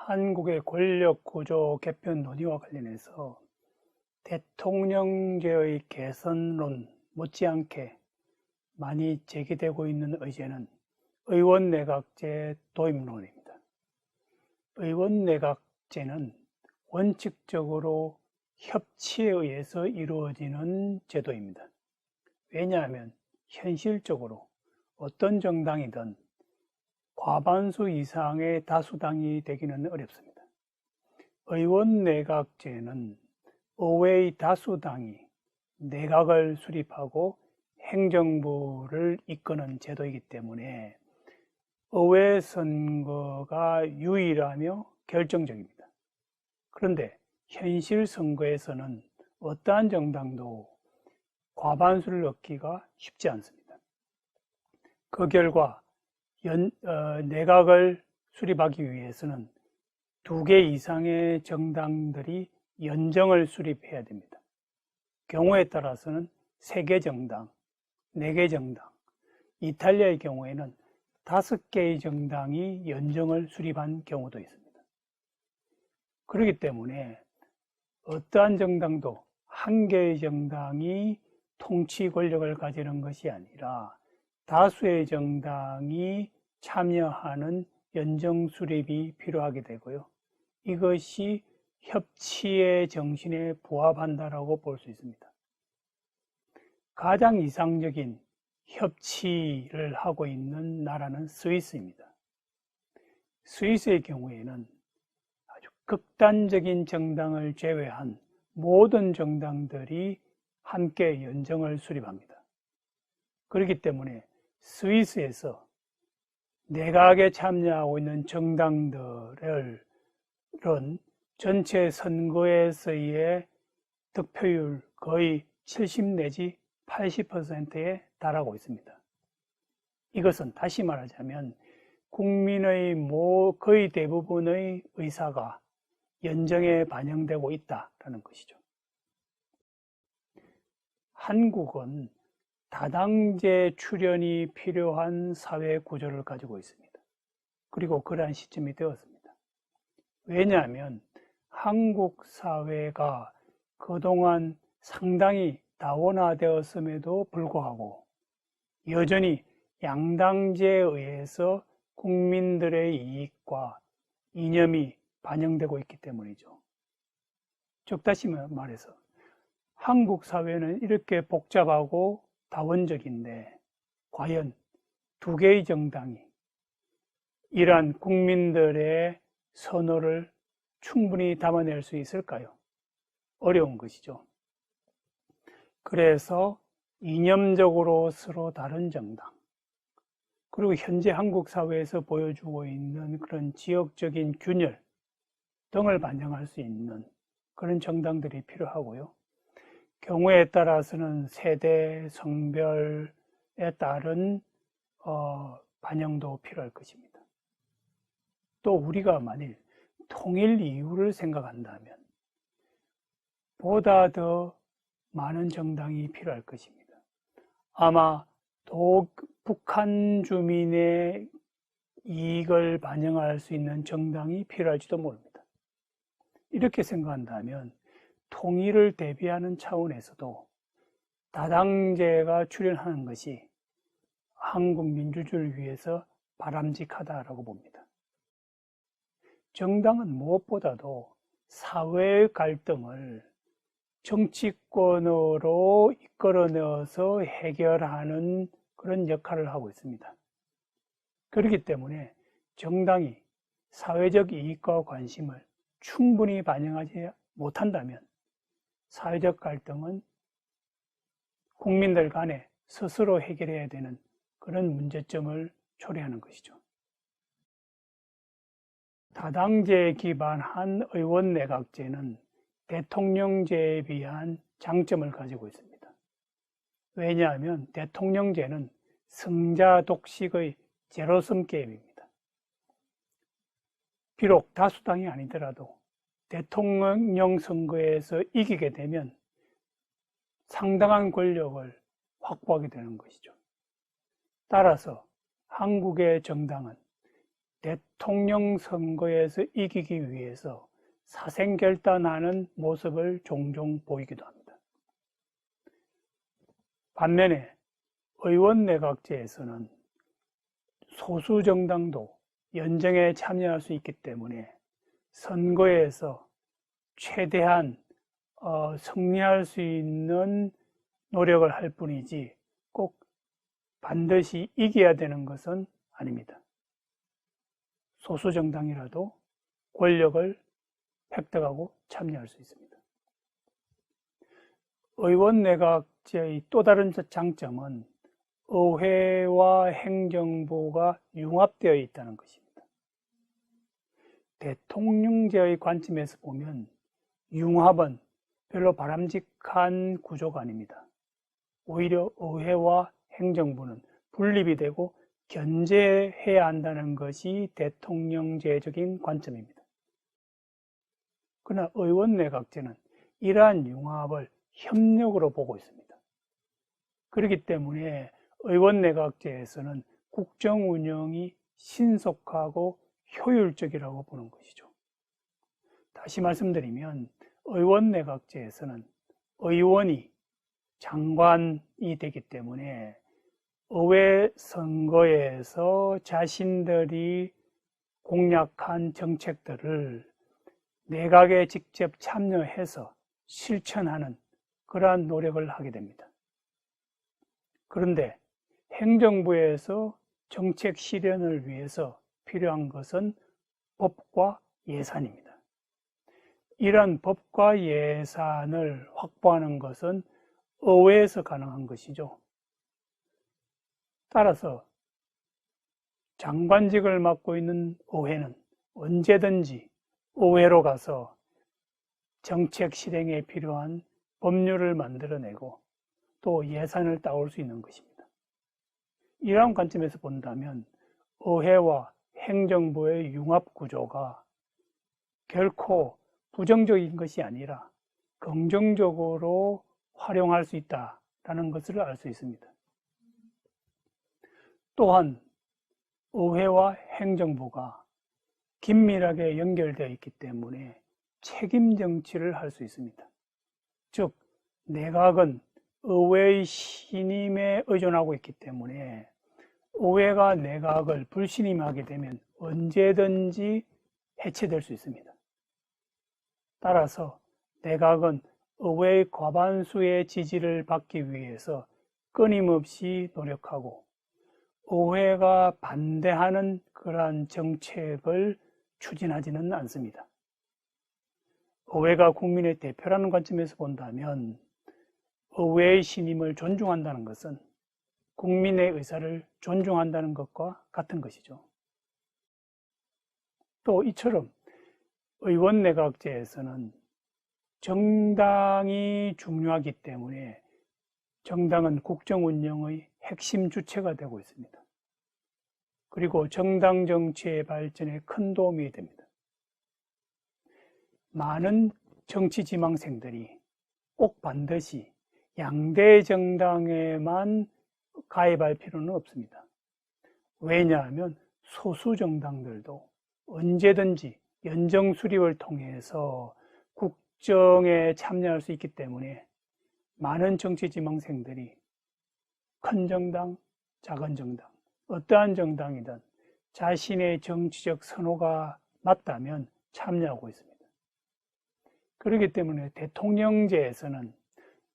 한국의 권력 구조 개편 논의와 관련해서 대통령제의 개선론 못지않게 많이 제기되고 있는 의제는 의원내각제 도입론입니다. 의원내각제는 원칙적으로 협치에 의해서 이루어지는 제도입니다. 왜냐하면 현실적으로 어떤 정당이든 과반수 이상의 다수당이 되기는 어렵습니다. 의원내각제는 의회의 다수당이 내각을 수립하고 행정부를 이끄는 제도이기 때문에 의회 선거가 유일하며 결정적입니다. 그런데 현실 선거에서는 어떠한 정당도 과반수를 얻기가 쉽지 않습니다. 그 결과 내각을 수립하기 위해서는 2개 이상의 정당들이 연정을 수립해야 됩니다. 경우에 따라서는 3개 정당, 4개 정당, 이탈리아의 경우에는 5개의 정당이 연정을 수립한 경우도 있습니다. 그렇기 때문에 어떠한 정당도 1개의 정당이 통치 권력을 가지는 것이 아니라 다수의 정당이 참여하는 연정 수립이 필요하게 되고요. 이것이 협치의 정신에 부합한다라고 볼 수 있습니다. 가장 이상적인 협치를 하고 있는 나라는 스위스입니다. 스위스의 경우에는 아주 극단적인 정당을 제외한 모든 정당들이 함께 연정을 수립합니다. 그렇기 때문에 스위스에서 내각에 참여하고 있는 정당들은 전체 선거에서의 득표율 거의 70 내지 80%에 달하고 있습니다. 이것은 다시 말하자면 국민의 거의 대부분의 의사가 연정에 반영되고 있다는 것이죠. 한국은 다당제 출현이 필요한 사회 구조를 가지고 있습니다. 그리고 그러한 시점이 되었습니다. 왜냐하면 한국 사회가 그동안 상당히 다원화되었음에도 불구하고 여전히 양당제에 의해서 국민들의 이익과 이념이 반영되고 있기 때문이죠. 즉 다시 말해서 한국 사회는 이렇게 복잡하고 다원적인데 과연 2개의 정당이 이러한 국민들의 선호를 충분히 담아낼 수 있을까요? 어려운 것이죠. 그래서 이념적으로 서로 다른 정당, 그리고 현재 한국 사회에서 보여주고 있는 그런 지역적인 균열 등을 반영할 수 있는 그런 정당들이 필요하고요. 경우에 따라서는 세대, 성별에 따른 반영도 필요할 것입니다. 또 우리가 만일 통일 이유를 생각한다면 보다 더 많은 정당이 필요할 것입니다. 아마 북한 주민의 이익을 반영할 수 있는 정당이 필요할지도 모릅니다. 이렇게 생각한다면 통일을 대비하는 차원에서도 다당제가 출현하는 것이 한국 민주주의를 위해서 바람직하다라고 봅니다. 정당은 무엇보다도 사회의 갈등을 정치권으로 이끌어내어서 해결하는 그런 역할을 하고 있습니다. 그렇기 때문에 정당이 사회적 이익과 관심을 충분히 반영하지 못한다면 사회적 갈등은 국민들 간에 스스로 해결해야 되는 그런 문제점을 초래하는 것이죠. 다당제에 기반한 의원내각제는 대통령제에 비한 장점을 가지고 있습니다. 왜냐하면 대통령제는 승자 독식의 제로섬 게임입니다. 비록 다수당이 아니더라도 대통령 선거에서 이기게 되면 상당한 권력을 확보하게 되는 것이죠. 따라서 한국의 정당은 대통령 선거에서 이기기 위해서 사생결단하는 모습을 종종 보이기도 합니다. 반면에 의원내각제에서는 소수 정당도 연정에 참여할 수 있기 때문에 선거에서 최대한 승리할 수 있는 노력을 할 뿐이지 꼭 반드시 이겨야 되는 것은 아닙니다. 소수 정당이라도 권력을 획득하고 참여할 수 있습니다. 의원내각제의 또 다른 장점은 의회와 행정부가 융합되어 있다는 것입니다. 대통령제의 관점에서 보면 융합은 별로 바람직한 구조가 아닙니다. 오히려 의회와 행정부는 분립이 되고 견제해야 한다는 것이 대통령제적인 관점입니다. 그러나 의원내각제는 이러한 융합을 협력으로 보고 있습니다. 그렇기 때문에 의원내각제에서는 국정 운영이 신속하고 효율적이라고 보는 것이죠. 다시 말씀드리면 의원내각제에서는 의원이 장관이 되기 때문에 의회 선거에서 자신들이 공약한 정책들을 내각에 직접 참여해서 실천하는 그러한 노력을 하게 됩니다. 그런데 행정부에서 정책 실현을 위해서 필요한 것은 법과 예산입니다. 이러한 법과 예산을 확보하는 것은 의회에서 가능한 것이죠. 따라서 장관직을 맡고 있는 의회는 언제든지 의회로 가서 정책 실행에 필요한 법률을 만들어내고 또 예산을 따올 수 있는 것입니다. 이러한 관점에서 본다면 의회와 행정부의 융합 구조가 결코 부정적인 것이 아니라 긍정적으로 활용할 수 있다는 것을 알 수 있습니다. 또한 의회와 행정부가 긴밀하게 연결되어 있기 때문에 책임 정치를 할 수 있습니다. 즉, 내각은 의회의 신임에 의존하고 있기 때문에 의회가 내각을 불신임하게 되면 언제든지 해체될 수 있습니다. 따라서 내각은 의회의 과반수의 지지를 받기 위해서 끊임없이 노력하고 의회가 반대하는 그러한 정책을 추진하지는 않습니다. 의회가 국민의 대표라는 관점에서 본다면 의회의 신임을 존중한다는 것은 국민의 의사를 존중한다는 것과 같은 것이죠. 또 이처럼 의원내각제에서는 정당이 중요하기 때문에 정당은 국정 운영의 핵심 주체가 되고 있습니다. 그리고 정당 정치의 발전에 큰 도움이 됩니다. 많은 정치 지망생들이 꼭 반드시 양대 정당에만 가입할 필요는 없습니다. 왜냐하면 소수 정당들도 언제든지 연정 수립을 통해서 국정에 참여할 수 있기 때문에 많은 정치 지망생들이 큰 정당, 작은 정당, 어떠한 정당이든 자신의 정치적 선호가 맞다면 참여하고 있습니다. 그렇기 때문에 대통령제에서는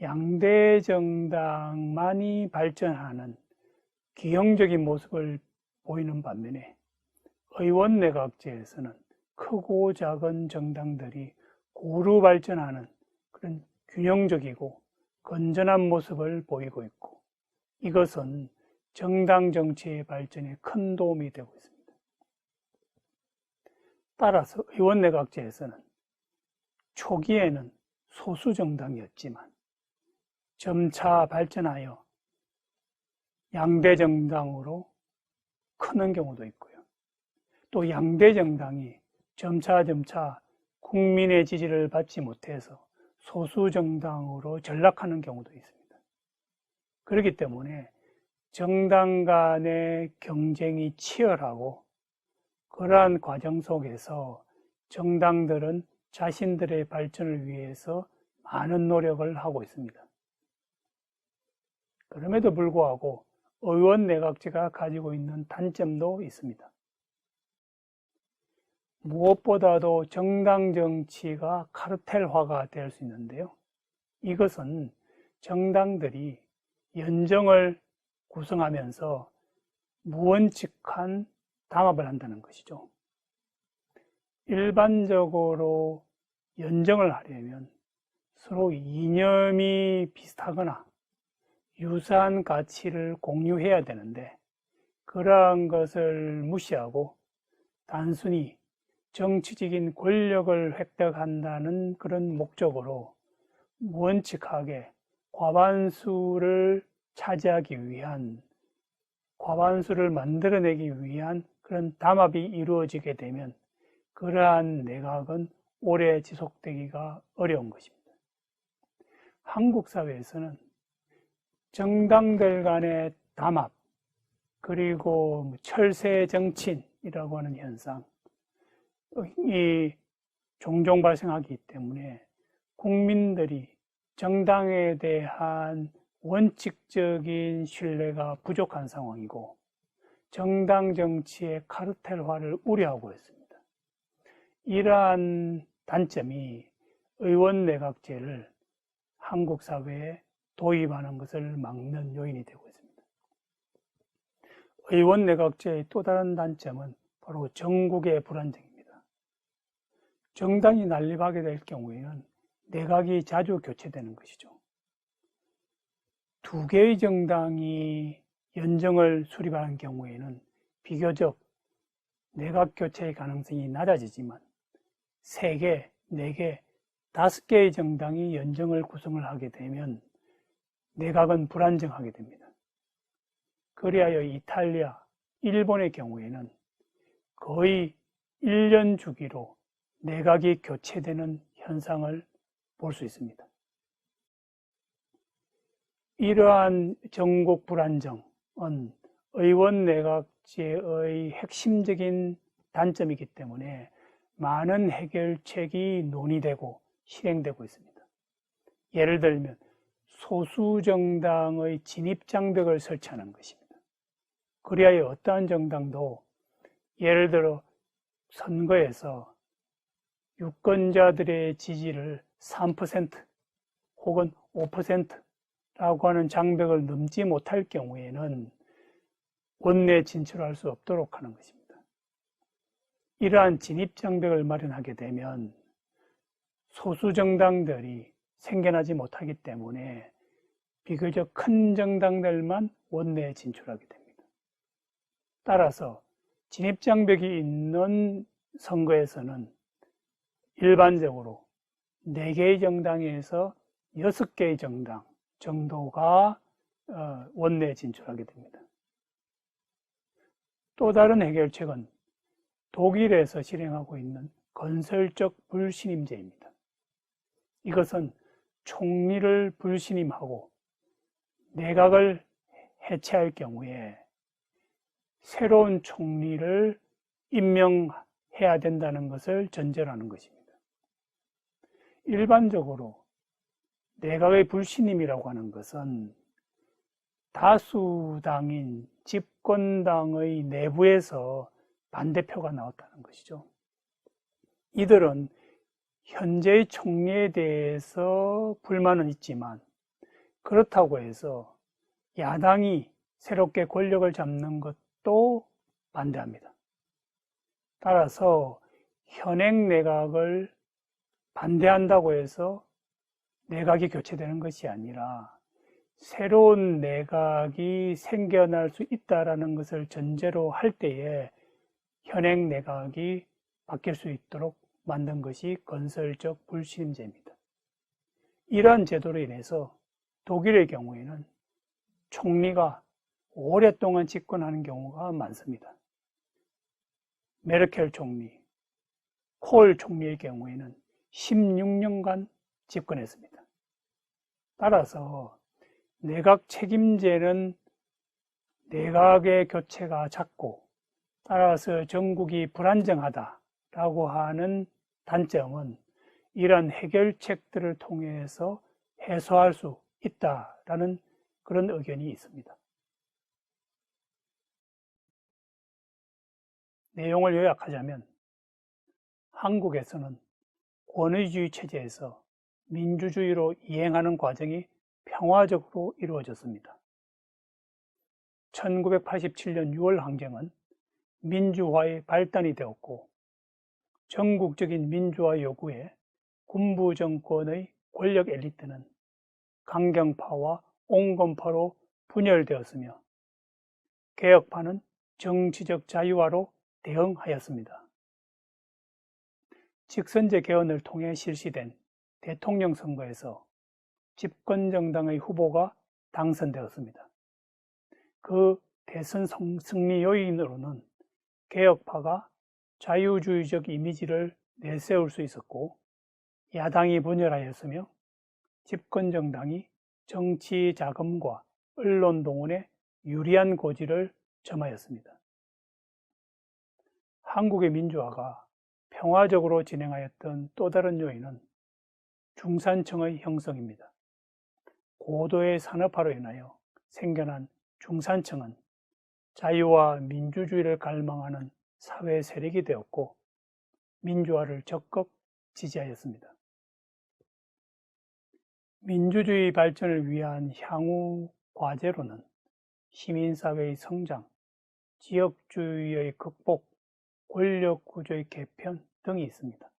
양대 정당만이 발전하는 기형적인 모습을 보이는 반면에 의원내각제에서는 크고 작은 정당들이 고루 발전하는 그런 균형적이고 건전한 모습을 보이고 있고, 이것은 정당 정치의 발전에 큰 도움이 되고 있습니다. 따라서 의원내각제에서는 초기에는 소수 정당이었지만 점차 발전하여 양대 정당으로 크는 경우도 있고요. 또 양대 정당이 점차 국민의 지지를 받지 못해서 소수 정당으로 전락하는 경우도 있습니다. 그렇기 때문에 정당 간의 경쟁이 치열하고 그러한 과정 속에서 정당들은 자신들의 발전을 위해서 많은 노력을 하고 있습니다. 그럼에도 불구하고 의원 내각제가 가지고 있는 단점도 있습니다. 무엇보다도 정당 정치가 카르텔화가 될 수 있는데요. 이것은 정당들이 연정을 구성하면서 무원칙한 담합을 한다는 것이죠. 일반적으로 연정을 하려면 서로 이념이 비슷하거나 유사한 가치를 공유해야 되는데 그러한 것을 무시하고 단순히 정치적인 권력을 획득한다는 그런 목적으로 무원칙하게 과반수를 차지하기 위한, 과반수를 만들어내기 위한 그런 담합이 이루어지게 되면 그러한 내각은 오래 지속되기가 어려운 것입니다. 한국 사회에서는 정당들 간의 담합, 그리고 철새 정치인이라고 하는 현상이 종종 발생하기 때문에 국민들이 정당에 대한 원칙적인 신뢰가 부족한 상황이고 정당 정치의 카르텔화를 우려하고 있습니다. 이러한 단점이 의원 내각제를 한국 사회에 도입하는 것을 막는 요인이 되고 있습니다. 의원 내각제의 또 다른 단점은 바로 전국의 불안정입니다. 정당이 난립하게 될 경우에는 내각이 자주 교체되는 것이죠. 두 개의 정당이 연정을 수립하는 경우에는 비교적 내각 교체의 가능성이 낮아지지만 3개, 4개, 5개의 정당이 연정을 구성을 하게 되면 내각은 불안정하게 됩니다. 그리하여 이탈리아, 일본의 경우에는 거의 1년 주기로 내각이 교체되는 현상을 볼 수 있습니다. 이러한 전국 불안정은 의원 내각제의 핵심적인 단점이기 때문에 많은 해결책이 논의되고 실행되고 있습니다. 예를 들면 소수 정당의 진입 장벽을 설치하는 것입니다. 그리하여 어떠한 정당도 예를 들어 선거에서 유권자들의 지지를 3% 혹은 5%라고 하는 장벽을 넘지 못할 경우에는 원내에 진출할 수 없도록 하는 것입니다. 이러한 진입 장벽을 마련하게 되면 소수 정당들이 생겨나지 못하기 때문에 비교적 큰 정당들만 원내에 진출하게 됩니다. 따라서 진입 장벽이 있는 선거에서는 일반적으로 4개의 정당에서 6개의 정당 정도가 원내에 진출하게 됩니다. 또 다른 해결책은 독일에서 실행하고 있는 건설적 불신임제입니다. 이것은 총리를 불신임하고 내각을 해체할 경우에 새로운 총리를 임명해야 된다는 것을 전제로 하는 것입니다. 일반적으로 내각의 불신임이라고 하는 것은 다수당인 집권당의 내부에서 반대표가 나왔다는 것이죠. 이들은 현재의 총리에 대해서 불만은 있지만 그렇다고 해서 야당이 새롭게 권력을 잡는 것도 반대합니다. 따라서 현행 내각을 반대한다고 해서 내각이 교체되는 것이 아니라 새로운 내각이 생겨날 수 있다는 것을 전제로 할 때에 현행 내각이 바뀔 수 있도록 만든 것이 건설적 불신임제입니다. 이러한 제도로 인해서 독일의 경우에는 총리가 오랫동안 집권하는 경우가 많습니다. 메르켈 총리, 콜 총리의 경우에는 16년간 집권했습니다. 따라서 내각 책임제는 내각의 교체가 잦고 따라서 전국이 불안정하다라고 하는 단점은 이런 해결책들을 통해서 해소할 수 있다라는 그런 의견이 있습니다. 내용을 요약하자면 한국에서는 권위주의 체제에서 민주주의로 이행하는 과정이 평화적으로 이루어졌습니다. 1987년 6월 항쟁은 민주화의 발단이 되었고 전국적인 민주화 요구에 군부 정권의 권력 엘리트는 강경파와 온건파로 분열되었으며 개혁파는 정치적 자유화로 대응하였습니다. 직선제 개헌을 통해 실시된 대통령 선거에서 집권정당의 후보가 당선되었습니다. 그 대선 승리 요인으로는 개혁파가 자유주의적 이미지를 내세울 수 있었고 야당이 분열하였으며 집권정당이 정치 자금과 언론 동원에 유리한 고지를 점하였습니다. 한국의 민주화가 평화적으로 진행하였던 또 다른 요인은 중산층의 형성입니다. 고도의 산업화로 인하여 생겨난 중산층은 자유와 민주주의를 갈망하는 사회 세력이 되었고 민주화를 적극 지지하였습니다. 민주주의 발전을 위한 향후 과제로는 시민사회의 성장, 지역주의의 극복, 권력구조의 개편 등이 있습니다.